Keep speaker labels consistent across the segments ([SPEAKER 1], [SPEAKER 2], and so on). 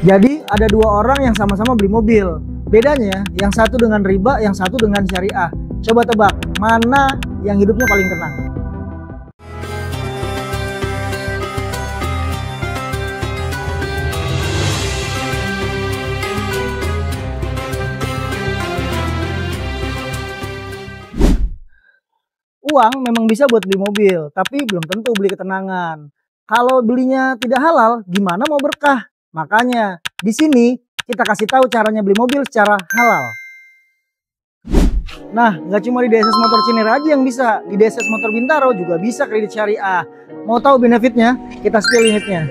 [SPEAKER 1] Jadi ada dua orang yang sama-sama beli mobil. Bedanya yang satu dengan riba, yang satu dengan syariah. Coba tebak, mana yang hidupnya paling tenang? Uang memang bisa buat beli mobil, tapi belum tentu beli ketenangan. Kalau belinya tidak halal, gimana mau berkah? Makanya di sini kita kasih tahu caranya beli mobil secara halal. Nah, nggak cuma di DSS Motor Cinere aja yang bisa, di DSS Motor Bintaro juga bisa kredit syariah. Mau tahu benefitnya? Kita spill limitnya.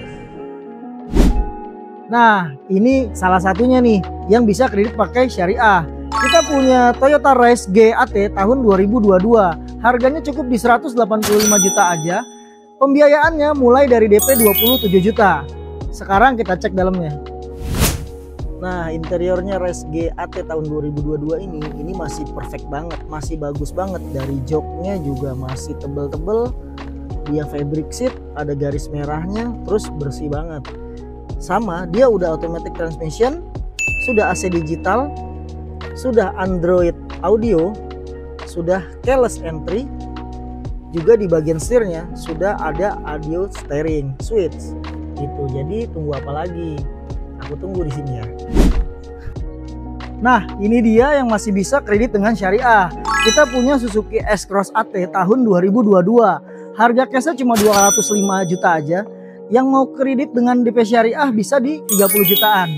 [SPEAKER 1] Nah, ini salah satunya nih yang bisa kredit pakai syariah. Kita punya Toyota Race GAT tahun 2022. Harganya cukup di 185 juta aja. Pembiayaannya mulai dari DP 27 juta. Sekarang kita cek dalamnya. Nah, interiornya Race GAT tahun 2022 ini masih perfect banget, masih bagus banget. Dari joknya juga masih tebel-tebel. Dia fabric seat, ada garis merahnya, terus bersih banget. Sama, dia udah automatic transmission, sudah AC digital, sudah Android Audio, sudah keyless entry, juga di bagian setirnya sudah ada audio steering switch gitu. Jadi tunggu apa lagi? Aku tunggu di sini ya. Nah, ini dia yang masih bisa kredit dengan syariah. Kita punya Suzuki S-Cross AT tahun 2022. Harga cashnya cuma 205 juta aja. Yang mau kredit dengan DP syariah bisa di 30 jutaan.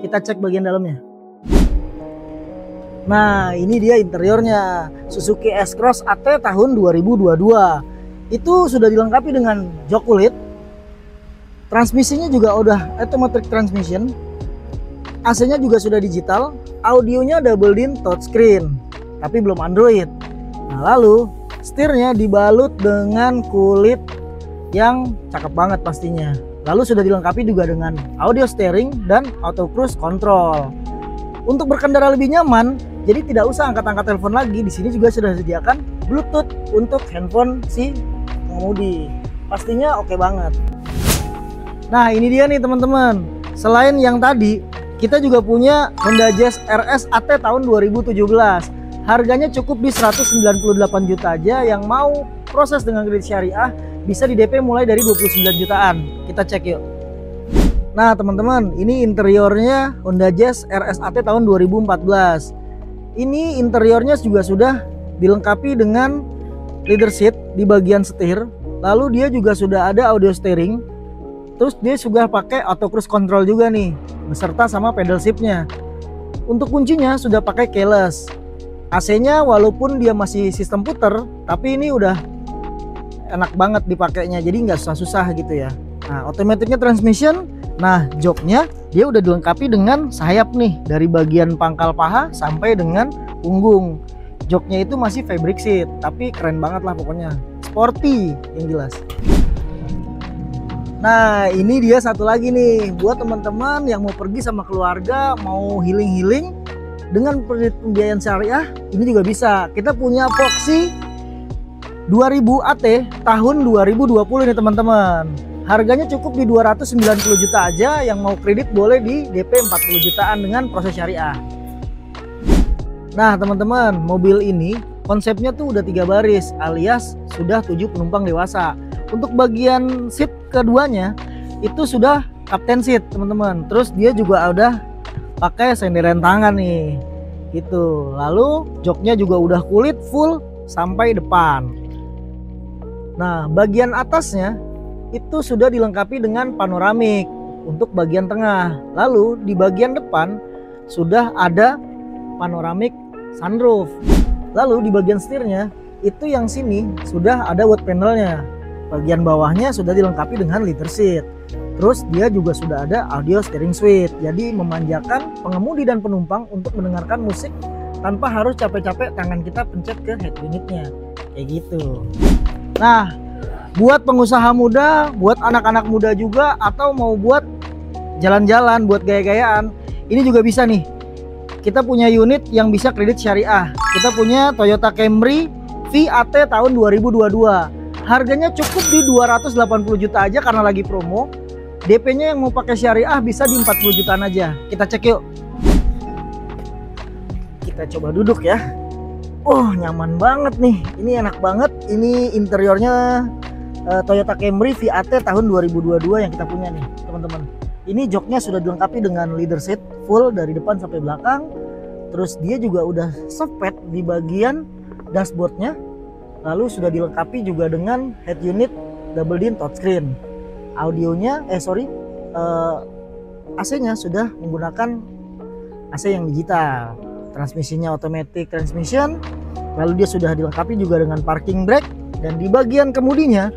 [SPEAKER 1] Kita cek bagian dalamnya. Nah, ini dia interiornya Suzuki S-Cross AT tahun 2022. Itu sudah dilengkapi dengan jok kulit. Transmisinya juga udah automatic transmission. AC-nya juga sudah digital. Audionya double din touchscreen, tapi belum Android. Nah, lalu setirnya dibalut dengan kulit yang cakep banget pastinya. Lalu sudah dilengkapi juga dengan audio steering dan auto cruise control. Untuk berkendara lebih nyaman, jadi tidak usah angkat-angkat telepon lagi. Di sini juga sudah disediakan Bluetooth untuk handphone si pengemudi. Pastinya oke banget. Nah, ini dia nih teman-teman. Selain yang tadi, kita juga punya Honda Jazz RS AT tahun 2017. Harganya cukup di 198 juta aja. Yang mau proses dengan kredit syariah bisa di DP mulai dari 29 jutaan. Kita cek yuk. Nah teman-teman, ini interiornya Honda Jazz RS AT tahun 2014. Ini interiornya juga sudah dilengkapi dengan leather seat di bagian setir. Lalu dia juga sudah ada audio steering. Terus dia sudah pakai auto cruise control juga nih, beserta sama pedal shiftnya. Untuk kuncinya sudah pakai keyless. AC-nya walaupun dia masih sistem puter, tapi ini udah enak banget dipakainya, jadi nggak susah-susah gitu ya. Nah, automaticnya transmission. Nah, joknya dia udah dilengkapi dengan sayap nih, dari bagian pangkal paha sampai dengan punggung. Joknya itu masih fabric seat, tapi keren banget lah pokoknya. Sporty yang jelas. Nah, ini dia satu lagi nih buat teman-teman yang mau pergi sama keluarga, mau healing-healing dengan pembiayaan syariah, ini juga bisa. Kita punya Foxy 2000 AT tahun 2020 nih teman-teman. Harganya cukup di 290 juta aja. Yang mau kredit boleh di DP 40 jutaan dengan proses syariah. Nah, teman-teman, mobil ini konsepnya tuh udah 3 baris alias sudah 7 penumpang dewasa. Untuk bagian seat keduanya itu sudah captain seat teman-teman. Terus dia juga udah pakai senderan tangan nih gitu. Lalu joknya juga udah kulit full sampai depan. Nah, bagian atasnya itu sudah dilengkapi dengan panoramik untuk bagian tengah. Lalu di bagian depan sudah ada panoramik sunroof. Lalu di bagian setirnya itu yang sini sudah ada wood panelnya. Bagian bawahnya sudah dilengkapi dengan leather seat. Terus dia juga sudah ada audio steering switch. Jadi memanjakan pengemudi dan penumpang untuk mendengarkan musik tanpa harus capek-capek tangan kita pencet ke head unitnya. Kayak gitu. Nah, buat pengusaha muda, buat anak-anak muda juga, atau mau buat jalan-jalan, buat gaya-gayaan, ini juga bisa nih. Kita punya unit yang bisa kredit syariah. Kita punya Toyota Camry VAT tahun 2022. Harganya cukup di 280 juta aja karena lagi promo. DP-nya yang mau pakai syariah bisa di 40 jutaan aja. Kita cek yuk. Kita coba duduk ya. Oh, nyaman banget nih. Ini enak banget. Ini interiornya Toyota Camry VAT tahun 2022 yang kita punya nih, teman-teman. Ini joknya sudah dilengkapi dengan leather seat full dari depan sampai belakang. Terus dia juga udah softpad di bagian dashboardnya. Lalu sudah dilengkapi juga dengan head unit double din touchscreen. Audionya, AC-nya sudah menggunakan AC yang digital. Transmisinya automatic transmission. Lalu dia sudah dilengkapi juga dengan parking brake. Dan di bagian kemudinya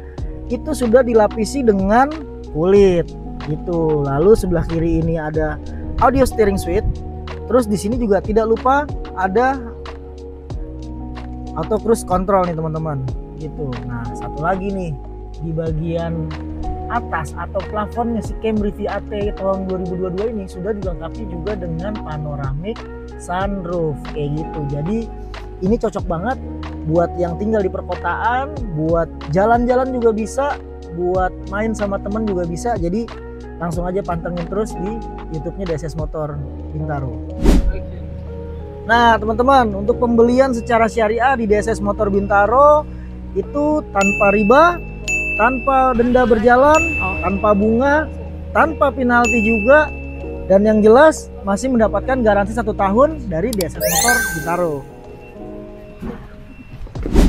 [SPEAKER 1] itu sudah dilapisi dengan kulit gitu. Lalu sebelah kiri ini ada audio steering suite. Terus di sini juga tidak lupa ada auto cruise control nih teman-teman gitu. Nah, satu lagi nih di bagian atas atau plafonnya si Camry VAT tahun 2022 ini sudah dilengkapi juga dengan panoramic sunroof kayak gitu. Jadi ini cocok banget buat yang tinggal di perkotaan, buat jalan-jalan juga bisa, buat main sama temen juga bisa. Jadi langsung aja pantengin terus di YouTube-nya DSS Motor Bintaro. Nah teman-teman, untuk pembelian secara syariah di DSS Motor Bintaro itu tanpa riba, tanpa denda berjalan, tanpa bunga, tanpa penalti juga, dan yang jelas masih mendapatkan garansi 1 tahun dari DSS Motor Bintaro.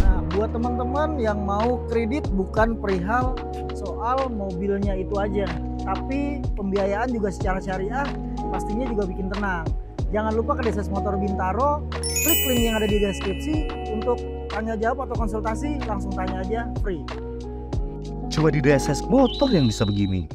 [SPEAKER 1] Nah, buat teman-teman yang mau kredit bukan perihal soal mobilnya itu aja, tapi pembiayaan juga secara syariah pastinya juga bikin tenang. Jangan lupa ke DSS Motor Bintaro, klik link yang ada di deskripsi untuk tanya jawab atau konsultasi, langsung tanya aja free.
[SPEAKER 2] Coba di DSS Motor yang bisa begini.